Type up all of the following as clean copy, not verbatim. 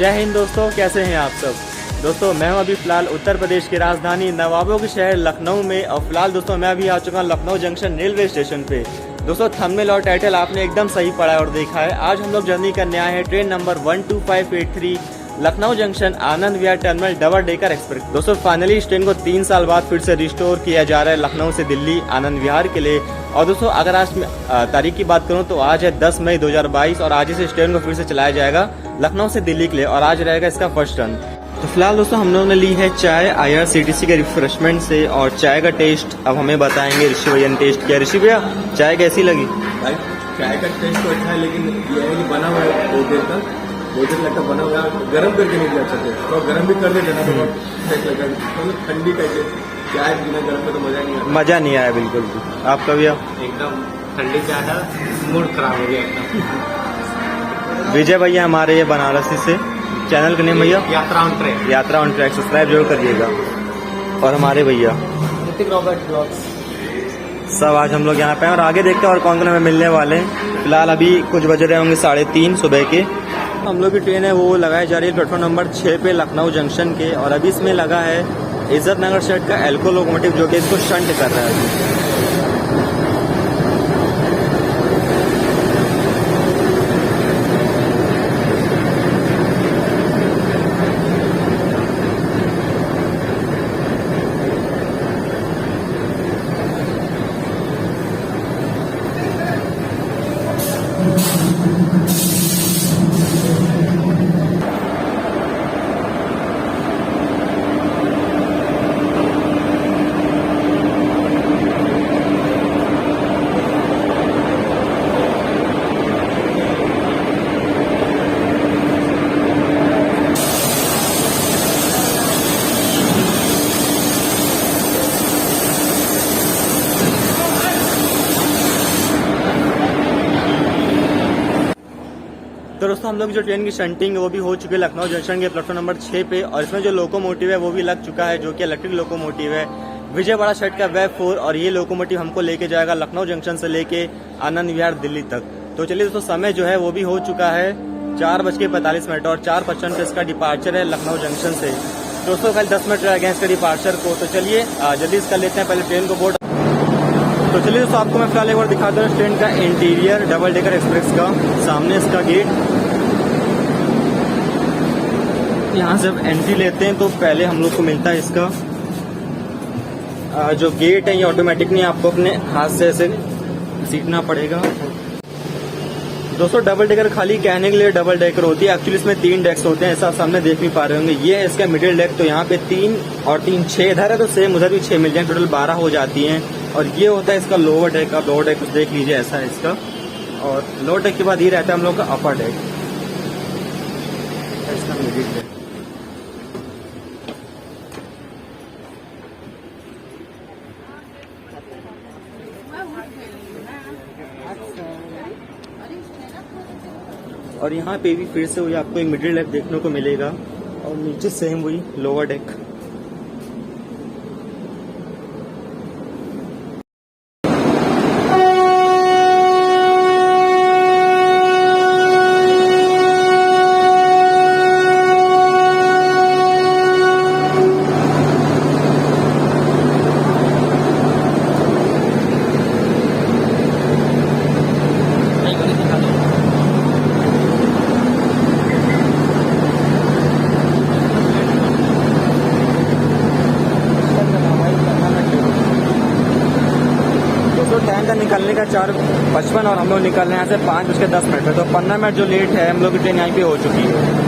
जय हिंद दोस्तों, कैसे हैं आप सब। दोस्तों मैं हूं अभी फिलहाल उत्तर प्रदेश की राजधानी नवाबों के शहर लखनऊ में, और फिलहाल दोस्तों मैं अभी आ चुका हूं लखनऊ जंक्शन रेलवे स्टेशन पे। दोस्तों थंबनेल और टाइटल आपने एकदम सही पढ़ा और देखा है। आज हम लोग जर्नी करने आए हैं train number 12583 Lucknow junction Anand Vihar terminal double decker express. दोस्तों फाइनली इस ट्रेन को 3 साल बाद फिर से रिस्टोर किया जा रहा है लखनऊ से दिल्ली आनंद विहार के लिए। और दोस्तों अगर आज तारीख की बात करूं तो आज है 10 मई 2022 और आज इस ट्रेन को फिर से चलाया जाएगा लखनऊ से दिल्ली के लिए, और आज रहेगा इसका फर्स्ट रन। तो फिलहाल दोस्तों हम लोगों ने ली है चाय IRCTC के रिफ्रेशमेंट से, और चाय का टेस्ट अब हमें बताएंगे ऋषि भैया ने टेस्ट किया। ऋषि भैया चाय कैसी लगी? भाई चाय का टेस्ट तो अच्छा है, लेकिन ये है कि बना हुआ है बहुत देर लगता बना हुआ है, गर्म करके नहीं दिया सकते तो गर्म भी कर देते ना तो टेस्ट लगता है, मतलब ठंडी का चाय बिना गर्म का तो मजा नहीं आया बिल्कुल भी। आपका भैया? एकदम ठंडी चाय है, मूड खराब हो गया एकदम। विजय भैया हमारे ये बनारसी से, चैनल का नेम भैया यात्रा ऑन ट्रैक, यात्रा ऑन ट्रैक, सब्सक्राइब जरूर करिएगा। और हमारे भैया ऋतिक रॉबर्ट ब्लॉग्स, सब आज हम लोग यहाँ पे हैं और आगे देखते हैं और कौन कौन हमें मिलने वाले हैं। फिलहाल अभी कुछ बज रहे होंगे 3:30 सुबह के। हम लोग की ट्रेन है वो लगाई जा रही है प्लेटफॉर्म नंबर 6 पे लखनऊ जंक्शन के, और अभी इसमें लगा है इज्जत नगर सेट का एल्को लोकोमोटिव जो कि इसको शंट कर रहा है। तो दोस्तों हम लोग जो ट्रेन की शंटिंग है वो भी हो चुकी है लखनऊ जंक्शन के प्लेटफॉर्म नंबर 6 पे, और इसमें जो लोकोमोटिव है वो भी लग चुका है जो कि इलेक्ट्रिक लोकोमोटिव है विजयवाड़ा सेट का वेब 4, और ये लोकोमोटिव हमको लेके जाएगा लखनऊ जंक्शन से लेके आनंद विहार दिल्ली तक। तो चलिए दोस्तों समय जो है वो भी हो चुका है 4:45 और 4:55 पे इसका डिपार्चर है लखनऊ जंक्शन से। दोस्तों कल 10 मिनट रह गए इसके डिपार्चर को, तो चलिए जल्दी इसका लेते हैं पहले ट्रेन को बोर्ड। तो चलिए दोस्तों आपको मैं फिलहाल एक बार दिखाता हूँ ट्रेन का इंटीरियर डबल डेकर एक्सप्रेस का। सामने इसका गेट, यहाँ से एंट्री लेते हैं तो पहले हम लोग को मिलता है इसका जो गेट है, ये ऑटोमेटिक नहीं, आपको अपने हाथ से ऐसे सीखना पड़ेगा। दोस्तों डबल डेकर खाली कहने के लिए डबल डेकर होती है, एक्चुअली इसमें 3 डेक्स होते हैं, ऐसा सामने देख भी पा रहे होंगे। ये है इसका मिडिल डेक, तो यहाँ पे 3 और 3 6 इधर है, तो सेम उधर भी 6 मिल जाए, टोटल 12 हो जाती हैं। और ये होता है इसका लोअर डेक। आप लोअर डेक कुछ देख लीजिए, ऐसा है इसका। और लोअर डेक के बाद ये रहता है हम लोग का अपर डेक, इसका मिडिल डेक। और यहाँ पे भी फिर से वही आपको एक मिडिल डेक देखने को मिलेगा, और नीचे सेम वही लोअर डेक। निकलने का 4:55 और हम लोग निकल रहे हैं यहाँ से 5:10 पे, तो 15 मिनट जो लेट है हम लोग की ट्रेन यहाँ पे हो चुकी है।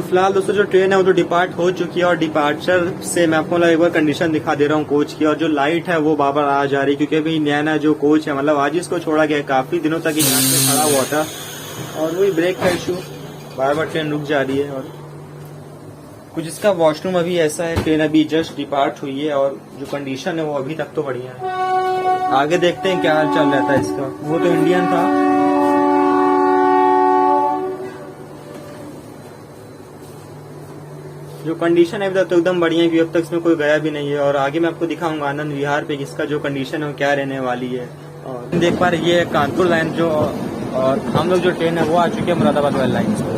तो फिलहाल दोस्तों जो ट्रेन है वो तो डिपार्ट हो चुकी है और डिपार्चर से मैं आपको एक बार कंडीशन दिखा दे रहा हूँ कोच की। और जो लाइट है वो बार बार आ जा रही, क्योंकि अभी नया नया जो कोच है मतलब आज इसको छोड़ा गया है, काफी दिनों तक यहाँ पे खड़ा हुआ था और वही ब्रेक का इशू, बार बार ट्रेन रुक जा रही है। और कुछ इसका वॉशरूम अभी ऐसा है, ट्रेन अभी जस्ट डिपार्ट हुई है और जो कंडीशन है वो अभी तक तो बढ़िया है। आगे देखते हैं क्या हाल चल रहता है इसका। वो तो इंडियन था। जो कंडीशन है अभी तक तो एकदम बढ़िया है, क्योंकि अब तक इसमें कोई गया भी नहीं है। और आगे मैं आपको दिखाऊंगा आनंद विहार पे इसका जो कंडीशन है वो क्या रहने वाली है। और देख पा रहे ये कानपुर लाइन जो, और हम लोग जो ट्रेन है वो आ चुके हैं मुरादाबाद वाली लाइन से।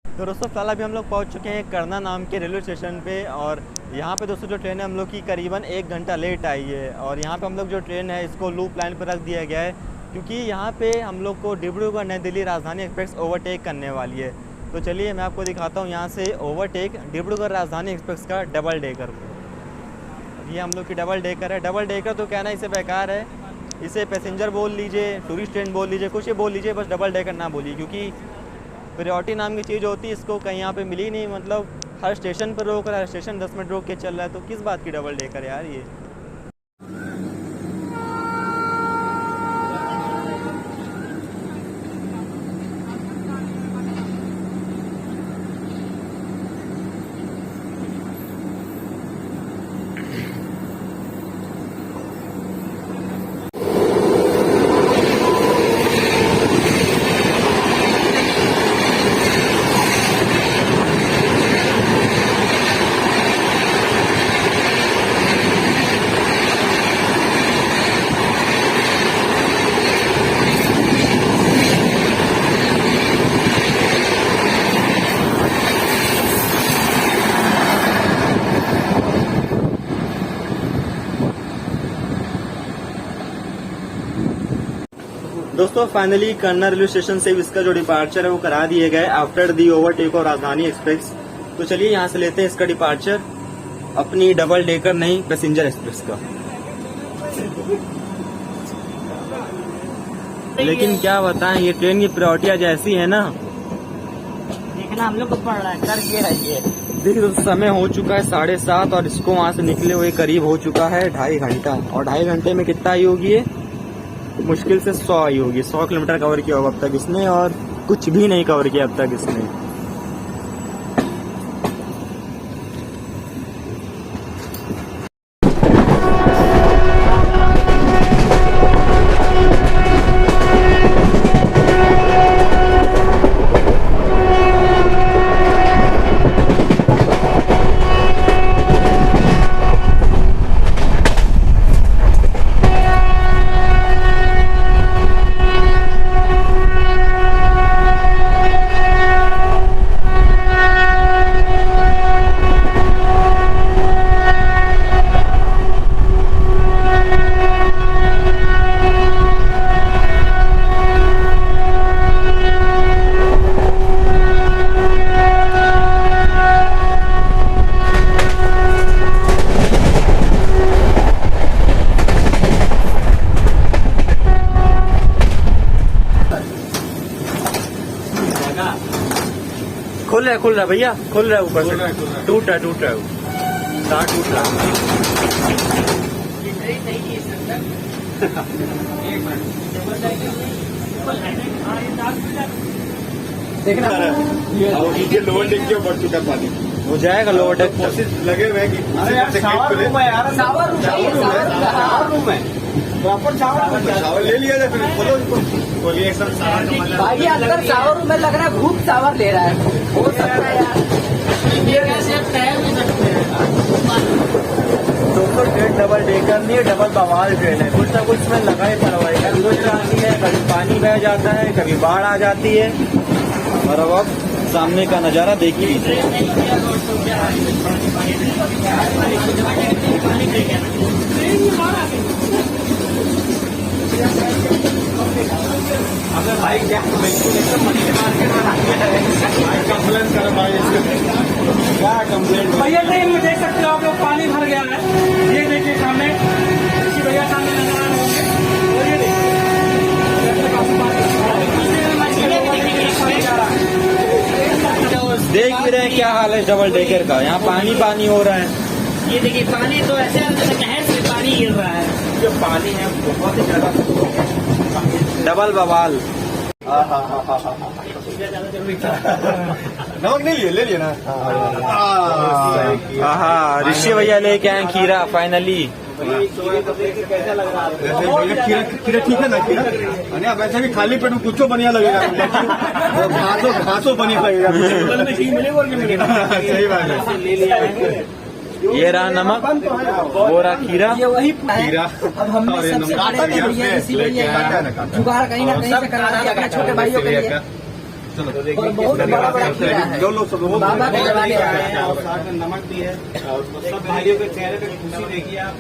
तो दोस्तों फिलहाल अभी हम लोग पहुंच चुके हैं करना नाम के रेलवे स्टेशन पे। और यहाँ पे दोस्तों जो ट्रेन है हम लोग की करीबन 1 घंटा लेट आई है। और यहाँ पे हम लोग जो ट्रेन है इसको लूप लाइन पर रख दिया गया है, क्योंकि यहाँ पे हम लोग को डिब्रूगढ़ नई दिल्ली राजधानी एक्सप्रेस ओवरटेक करने वाली है। तो चलिए मैं आपको दिखाता हूँ यहाँ से ओवरटेक डिब्रूगढ़ राजधानी एक्सप्रेस का डबल डेकर को। ये हम लोग की डबल डेकर है। डबल डेकर तो कहना इसे बेकार है, इसे पैसेंजर बोल लीजिए, टूरिस्ट ट्रेन बोल लीजिए, कुछ ये बोल लीजिए, बस डबल डेकर ना बोलिए, क्योंकि प्रायोरिटी नाम की चीज़ होती है, इसको कहीं यहाँ पे मिली नहीं। मतलब हर स्टेशन पर रोक रहा है, हर स्टेशन 10 मिनट रोक के चल रहा है, तो किस बात की डबल डेकर यार ये। दोस्तों फाइनली करना रेलवे स्टेशन से इसका जो डिपार्चर है वो करा दिए गए आफ्टर दी ओवरटेक ऑफ राजधानी एक्सप्रेस। तो चलिए यहाँ से लेते हैं इसका डिपार्चर, अपनी डबल डेकर नहीं पैसेंजर एक्सप्रेस का। लेकिन क्या बताएं, ये ट्रेन की प्रायोरिटी जैसी है ना, देखना हम लोग को पड़ रहा है, कर के रहिए। देखिए तो समय हो चुका है 7:30 और इसको वहाँ से निकले हुए करीब हो चुका है 2.5 घंटा। और 2.5 घंटे में कितना आई होगी ये, मुश्किल से 100 आई होगी। 100 किलोमीटर कवर किया होगा अब तक इसने, और कुछ भी नहीं कवर किया अब तक इसने। खुल रहा है भैया, खुल रहा है ऊपर खुल रहा है, से, टूट रहा है वो, तार टूट रहा है। देखना और नीचे लोअर डेक के बढ़ चुका पानी। हो जाएगा लोअर डेक। कोशिश लगे हुए हैं कि अरे यार शावर रूम है यार, शावर रूम है, प्रॉपर शावर रूम है। शावर ले लिया जाए फिर खोलो इसको, खोलिए एक साथ। भाई अंदर शावर रूम में लग रहा है भूत शावर ले रहा है, हो सकता है यार। ये कैसे आप तैर भी सकते हैं। दोस्तों ट्रेन डबल डेकर नहीं है, डबल बवाल ट्रेन है, कुछ ना कुछ में लगा ही पड़ा हुआ है। कभी कुछ आती है, कभी पानी बह जाता है, कभी बाढ़ आ जाती है। और अब आप सामने का नज़ारा देख ही लीजिए। अगर भाई क्या बिल्कुल एकदम मछली मार्केट में भाई कंप्लेन कर भाई क्या कंप्लेन भैया ट्रेन में देख सकते हो आप लोग, पानी भर गया है। ये देखिए सामने, इसी भैया सामने नजर आ रहे होंगे। और ये देख भी रहे हैं क्या हाल है डबल डेकर का, यहाँ पानी पानी हो रहा है। ये देखिए पानी तो ऐसे नहर से पानी गिर रहा है। जो पानी है बहुत ही ज्यादा डबल बवाल। नमक नहीं लिए, ले लिया ना। हाँ ऋषि भैया लेके आए खीरा फाइनली। कैसा लग रहा है? खीरा ठीक है ना, खीरा अरे अब ऐसे भी खाली पेट में कुछ बढ़िया लगेगा, घासो बढ़िया लगेगा। सही बात है। ले लिया है। ये रहा नमक, वो रहा खीरा। ये वही खीरा अब हमने सबसे बड़े भैया इसी भैया जुगाड़ कहीं ना कहीं से करा दिया अपने छोटे भाइयों के लिए। और बहुत बड़ा बड़ा खीरा है, जो लोग सब बाबा के जमाने आए हैं। और साथ में नमक भी है और सब भाइयों के चेहरे पे खुशी देखिए आप।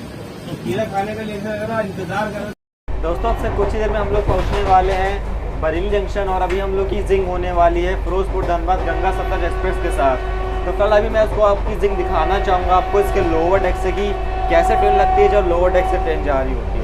तो खीरा खाने का लिए इंतजार कर। दोस्तों अब से कुछ ही देर में हम लोग पहुंचने वाले हैं बरेली जंक्शन, और अभी हम लोग की जिंग होने वाली है फिरोजपुर धनबाद गंगा सतलज एक्सप्रेस के साथ। तो कल अभी मैं इसको आपकी जिंग दिखाना चाहूँगा आपको इसके लोअर डेक से कि कैसे ट्रेन लगती है जब लोअर डेक से ट्रेन जा रही होती है।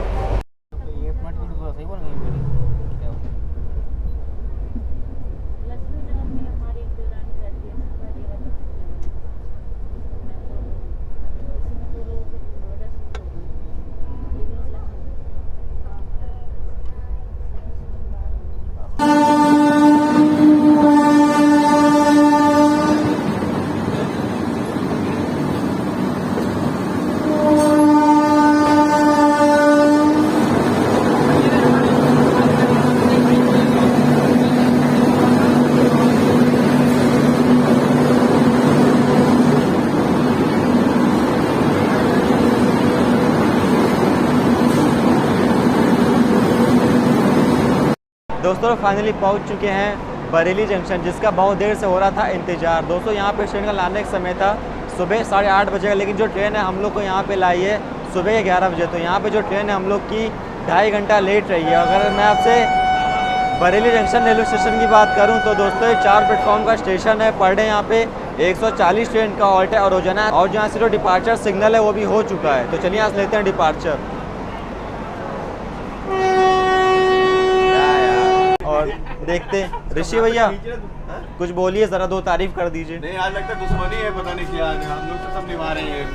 दोस्तों फाइनली पहुंच चुके हैं बरेली जंक्शन, जिसका बहुत देर से हो रहा था इंतज़ार। दोस्तों यहाँ पे ट्रेन का लाने का समय था सुबह 8:30 बजे का, लेकिन जो ट्रेन है हम लोग को यहाँ पे लाई है सुबह 11 बजे। तो यहाँ पे जो ट्रेन है हम लोग की 2.5 घंटा लेट रही है। अगर मैं आपसे बरेली जंक्शन रेलवे स्टेशन की बात करूँ तो दोस्तों 4 प्लेटफॉर्म का स्टेशन है। पर डे यहाँ पे 140 ट्रेन का ऑल्ट है और रोजाना, और जहाँ से जो डिपार्चर सिग्नल है वो भी हो चुका है। तो चलिए यहाँ से लेते हैं डिपार्चर। और देखते हैं ऋषि भैया कुछ बोलिए, जरा 2 तारीफ कर दीजिए। नहीं आज लगता है दुश्मनी है, पता नहीं क्या हम लोग तो सब निभा रहे हैं।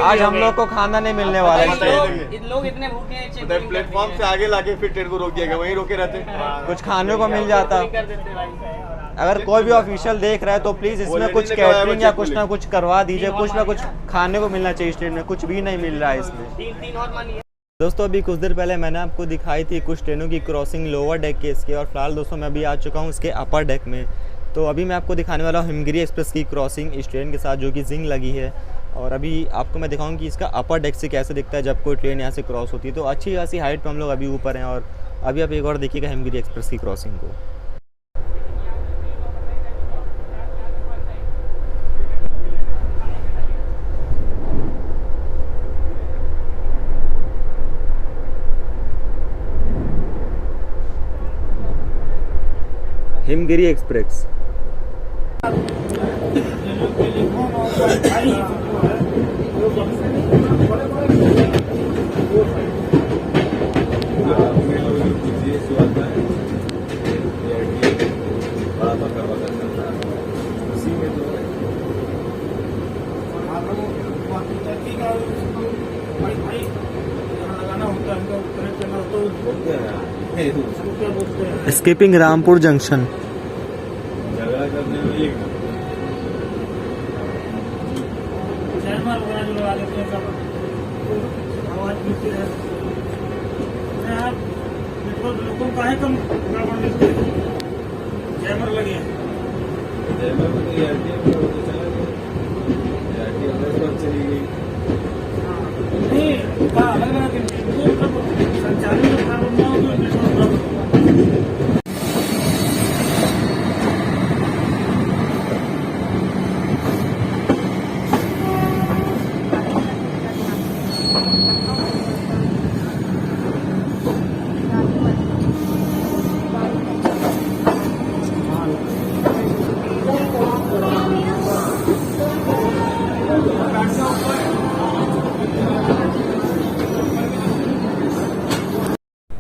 आज हम लोग को खाना नहीं मिलने वाला है। लोग इतने भूखे हैं, प्लेटफॉर्म से आगे लाके फिर ट्रेन को रोक दिया गया, वहीं रोके रहते। कुछ खाने को मिल जाता। अगर कोई भी ऑफिशियल देख रहा है तो प्लीज इसमें कुछ कैटरिंग या कुछ ना कुछ करवा दीजिए, कुछ ना कुछ खाने को मिलना चाहिए। ट्रेन में कुछ भी नहीं मिल रहा है इसमें। दोस्तों अभी कुछ देर पहले मैंने आपको दिखाई थी कुछ ट्रेनों की क्रॉसिंग लोअर डेक के इसके, और फिलहाल दोस्तों मैं अभी आ चुका हूँ इसके अपर डेक में। तो अभी मैं आपको दिखाने वाला हूँ हिमगिरी एक्सप्रेस की क्रॉसिंग इस ट्रेन के साथ जो कि जिंग लगी है। और अभी आपको मैं दिखाऊँ कि इसका अपर डेक से कैसे दिखता है जब कोई ट्रेन यहाँ से क्रॉस होती है। तो अच्छी खासी हाइट पर हम लोग अभी ऊपर हैं, और अभी आप एक और देखिएगा हिमगिरी एक्सप्रेस की क्रॉसिंग को। Himgiri express. Skipping Rampur junction. झगड़ा करने में एक चली गई।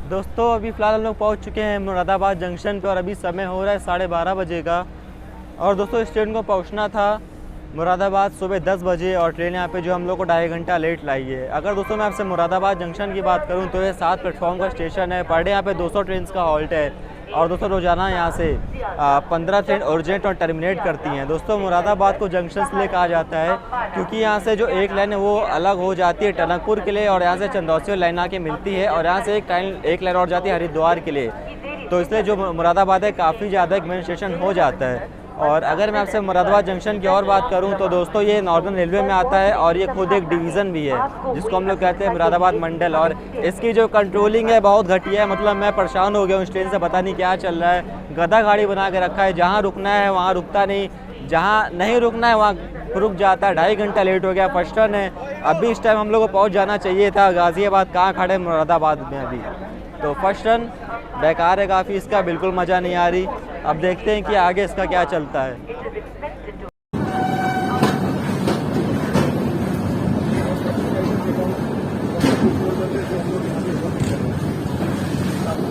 दोस्तों अभी फ़िलहाल हम लोग पहुंच चुके हैं मुरादाबाद जंक्शन पे और अभी समय हो रहा है 12:30 बजे का। और दोस्तों इस ट्रेन को पहुंचना था मुरादाबाद सुबह 10 बजे और ट्रेन यहाँ पे जो हम लोग को 2.5 घंटा लेट लाई है। अगर दोस्तों मैं आपसे मुरादाबाद जंक्शन की बात करूँ तो ये 7 प्लेटफॉर्म का स्टेशन है। पर डे यहाँ पे 200 ट्रेन का हॉल्ट है और दोस्तों रोज़ाना यहाँ से 15 ट्रेन ओरिजिनेट और टर्मिनेट करती हैं। दोस्तों मुरादाबाद को जंक्शन इसलिए कहा जाता है क्योंकि यहाँ से जो एक लाइन है वो अलग हो जाती है टनकपुर के लिए और यहाँ से चंदौसी लाइन आके मिलती है और यहाँ से एक लाइन और जाती है हरिद्वार के लिए। तो इसलिए जो मुरादाबाद है काफ़ी ज़्यादा एक मेन स्टेशन हो जाता है। और अगर मैं आपसे मुरादाबाद जंक्शन की और बात करूं तो दोस्तों ये नॉर्दर्न रेलवे में आता है और ये खुद एक डिवीज़न भी है जिसको हम लोग कहते हैं मुरादाबाद मंडल। और इसकी जो कंट्रोलिंग है बहुत घटिया है, मतलब मैं परेशान हो गया हूँ इस ट्रेन से, पता नहीं क्या चल रहा है। गधा गाड़ी बना के रखा है, जहाँ रुकना है वहाँ रुकता नहीं, जहाँ नहीं रुकना है वहाँ रुक जाता है। 2.5 घंटा लेट हो गया। फर्स्ट टर्न है, अभी इस टाइम हम लोग को पहुँच जाना चाहिए था गाज़ियाबाद, कहाँ खड़े मुरादाबाद में अभी। तो फर्स्ट टर्न बेकार है काफ़ी, इसका बिल्कुल मज़ा नहीं आ रही। अब देखते हैं कि आगे इसका क्या चलता है।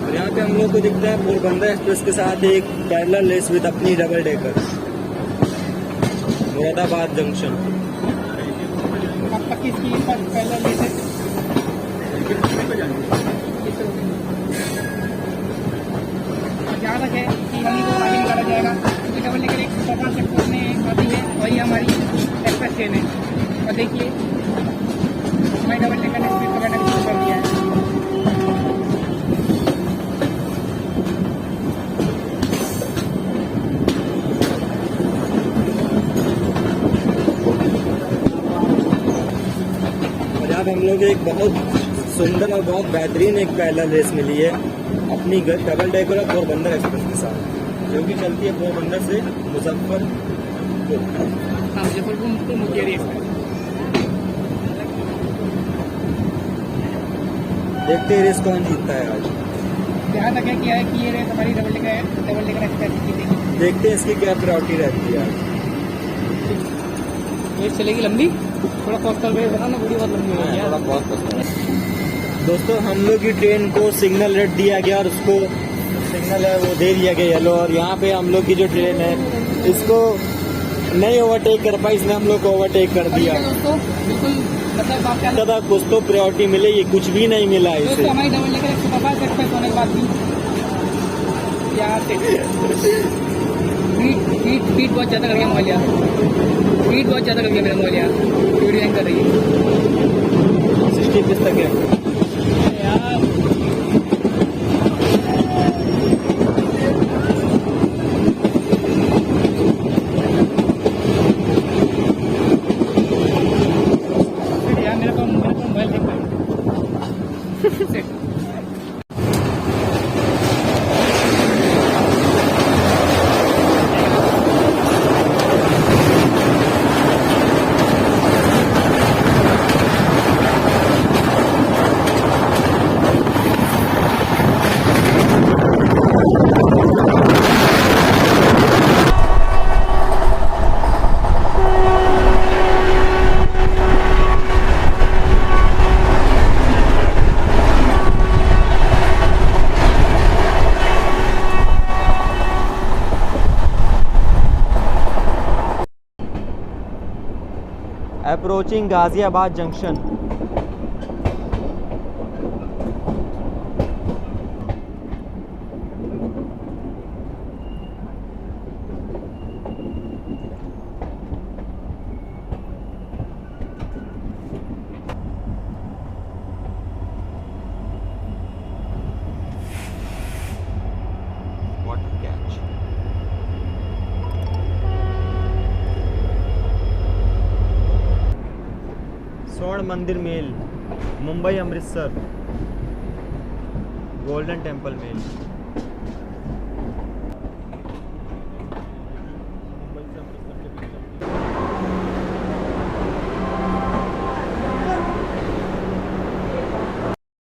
और यहाँ पे हम लोग को दिखता है पोरबंदर एक्सप्रेस के साथ एक पैरेलल रेस विद अपनी डबल डेकर मुरादाबाद जंक्शन। ध्यान रखें कि हम को आगे निकाला जाएगा क्योंकि डबल डेकर एक प्रकार से खोलने आती है, वही हमारी एक्सप्रेस ट्रेन है। और देखिए हमारी डबल डेकर ने स्पीड पकड़ना शुरू कर दिया है। और यहाँ हम लोग एक बहुत सुंदर और बहुत बेहतरीन एक पैरेलल रेस मिली है अपनी डबल डेकर और पोरबंदर एक्सप्रेस के साथ, जो कि चलती है पोरबंदर से मुजफ्फरपुर। हाँ, मुजफ्फरपुर मुकेरी एक्सप्रेस। देखते हैं रेस कौन जीतता है आज। ध्यान रखें क्या है कि ये रेस हमारी डबल डेकर एक्सप्रेस जीतेगी। देखते हैं इसकी क्या प्रायोरिटी रहती है आज। रेस चलेगी लंबी, थोड़ा कोस्टल रेस बना ना, वीडियो बहुत लंबी हो गई है। थोड़ा बहुत पसंद है। दोस्तों हम लोग की ट्रेन को सिग्नल रेड दिया गया और उसको सिग्नल है वो दे दिया गया येलो। और यहाँ पे हम लोग की जो ट्रेन है इसको नहीं ओवरटेक कर पाई, इसने हम लोग को ओवरटेक कर दिया। दोस्तों बिल्कुल मतलब आप क्या ज़्यादा कुछ तो प्रायोरिटी मिलेगी, कुछ भी नहीं मिला इसे। दोस्तों हमारी डबल डेकर सुपरफास्ट एक्सप्रेस होने के बाद भी यहाँ से बीट बहुत ज़्यादा कर गया मोबाइल यार, बीट बहुत ज़्यादा कर गया मेरा मोबाइल यार, वीडियो हैंग कर रही है। 60 तक है यार। मेरे को मोबाइल देख पाएंगे। Approaching Ghaziabad junction. Swarna Mandir mail, Mumbai Amritsar, golden temple mail.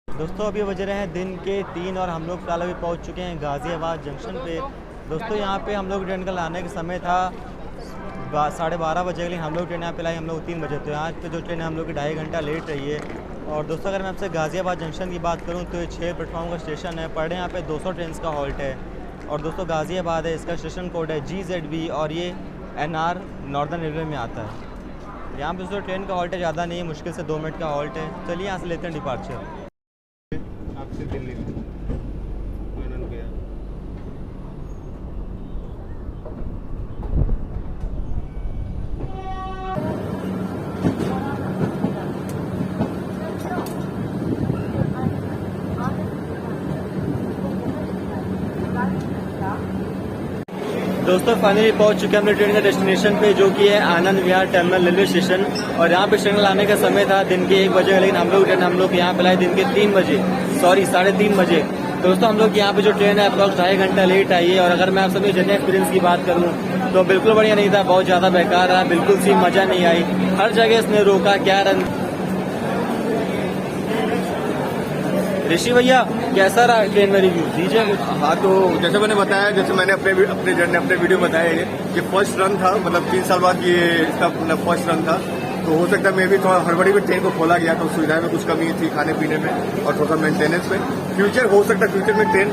दोस्तों अभी बज रहे हैं दिन के 3 और हम लोग फिलहाल अभी पहुंच चुके हैं गाज़ियाबाद जंक्शन पे। दोस्तों यहाँ पे हम लोग ट्रेन का लाने का समय था 12:30 बजे के लिए, हम लोग ट्रेन यहाँ पे लाई हम लोग 3 बजे। तो यहाँ पे जो ट्रेन है हम लोग की 2.5 घंटा लेट रही है। और दोस्तों अगर मैं आपसे गाज़ियाबाद जंक्शन की बात करूँ तो ये 6 प्लेटफॉर्म का स्टेशन है, पर डे यहाँ पे 200 ट्रेन का हॉल्ट है। और दोस्तों गाज़ियाबाद है, इसका स्टेशन कोड है GZB और ये NR नॉर्दर्न रेलवे में आता है। यहाँ पे दोस्तों ट्रेन का हॉल्ट है, ज़्यादा नहीं है, मुश्किल से 2 मिनट का हॉल्ट है। चलिए यहाँ से लेते हैं डिपार्चर। आपसे दिल्ली में आनंद गया। दोस्तों फाइनली पहुंच चुके हैं अपने ट्रेन के डेस्टिनेशन पे, जो कि है Anand Vihar terminal railway station. और यहाँ पे ट्रेन लाने का समय था दिन के 1 बजे, लेकिन हम लोग यहाँ पे लाए दिन के 3 बजे, सॉरी 3:30 बजे। दोस्तों हम लोग यहाँ पे जो ट्रेन है अप्रॉक्स 2.5 घंटा लेट आई है। और अगर मैं आप सभी जर्नी एक्सपीरियंस की बात करूँ तो बिल्कुल बढ़िया नहीं था, बहुत ज़्यादा बेकार रहा, बिल्कुल सी मज़ा नहीं आई। हर जगह इसने रोका, क्या रन। ऋषि भैया कैसा रहा ट्रेन में रिव्यू दीजिए कुछ। हाँ, तो जैसे मैंने बताया, जैसे मैंने अपने जर्नी अपने वीडियो बताया ये फर्स्ट रन था, मतलब 3 साल बाद ये इसका मतलब फर्स्ट रन था। तो हो सकता है मैं भी थोड़ा हड़बड़ी में ट्रेन को खोला गया, तो सुविधा में कुछ कमी थी खाने पीने में और थोड़ा मेंटेनेंस में। फ्यूचर हो सकता है फ्यूचर में ट्रेन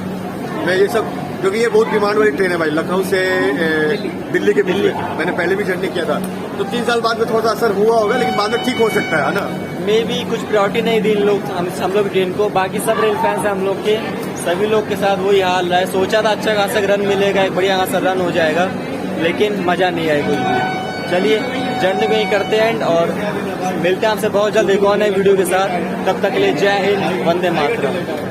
में ये सब, क्योंकि ये बहुत डिमांड वाली ट्रेन है भाई, लखनऊ से दिल्ली के बीच में मैंने पहले भी जर्नी किया था। तो 3 साल बाद में थोड़ा सा असर हुआ होगा, लेकिन बाद में ठीक हो सकता है ना। मे भी कुछ प्रायोरिटी नहीं दी हम लोग ट्रेन को। बाकी सब रेल फैंस हैं हम लोग के, सभी लोग के साथ वही हाल रहा है। सोचा था अच्छा खासा रन मिलेगा, एक बढ़िया खासा रन हो जाएगा, लेकिन मजा नहीं आया कुछ भी। चलिए जर्नी को ही करते हैं एंड और मिलते हैं आपसे बहुत जल्द एक और नए वीडियो के साथ। तब तक के लिए जय हिंद, वंदे मातरम।